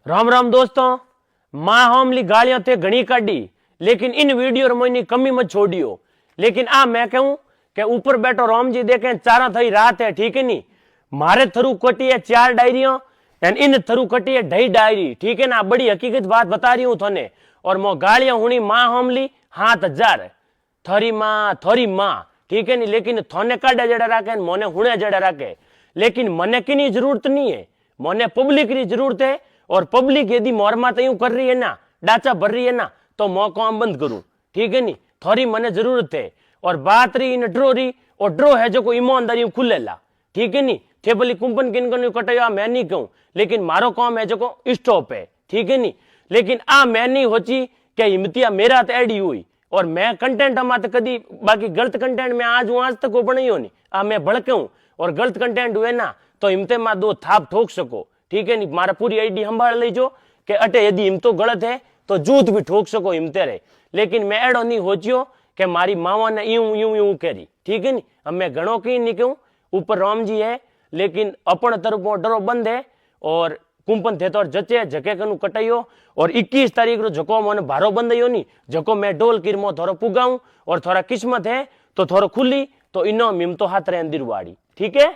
राम राम दोस्तों, मां हमली गालियां थे घनी काढ़ी, लेकिन इन वीडियो रमोनी कमी मत छोड़ियो। लेकिन आ मैं कहूं कि ऊपर बैठो राम जी देखें चारा थई रात है, ठीक है नी। मारे थरू कटी है 4 डायरियां एंड इन थरू कटी है 2.5 डायरी, ठीक है ना। बड़ी हकीकत बात बता रही हूं थने। और मो गालियां हुनी मां हमली 7000 थोरी मां, ठीक है नी। लेकिन थोने काढ़ा जड़ा राखे मोने हुणे जड़ा राखे। लेकिन मने की जरूरत नहीं है, मोने पब्लिक की जरूरत है। और पब्लिक यदि मोरमा यूं कर रही है ना, डाचा भर रही है ना, तो मैं काम बंद करूं, ठीक है नी। थोड़ी मने जरूरत है। और बात रही इन ड्रो रही, और ड्रो है जो ईमानदारी खुलेला, ठीक है नी। थे भली कुंपन किन कटाया मैं नहीं कहूं, लेकिन मारो काम है जो स्टॉप है, ठीक है नी। लेकिन आ मैं नहीं होची कि हिम्मतिया मेरा तो एडी हुई और मैं कंटेंट माते कदी बाकी गलत कंटेंट में आज तक वो बनी हो नहीं। आ मैं भड़के हूं और गलत कंटेंट हुए ना तो हिम्मते मा 2 थाप ठोक सको, ठीक है नी। मारा पूरी आईडी संभाल लीजो कि अटे यदि हिम्मतो गलत है तो जूत भी ठोक सको, हिम्मते रहे। लेकिन मैं एडो नहीं होचियो कि मारी मावा ने यूं यूं यूं करी, ठीक है नी। अब मैं घणो की नहीं कहूं, ऊपर राम जी है, लेकिन अपन तरफ डरो बंद है। और कुंपन थे तो जचे जके कनु कटाइयो। और 21 तारीख रो जको मन भारो बंद यो नी, जको मैं डोल किरमो थोरो पुगाऊं और थोड़ा किस्मत है तो थोरो खुली तो इनो मिम तो हाथ रे अंदर वाड़ी, ठीक है।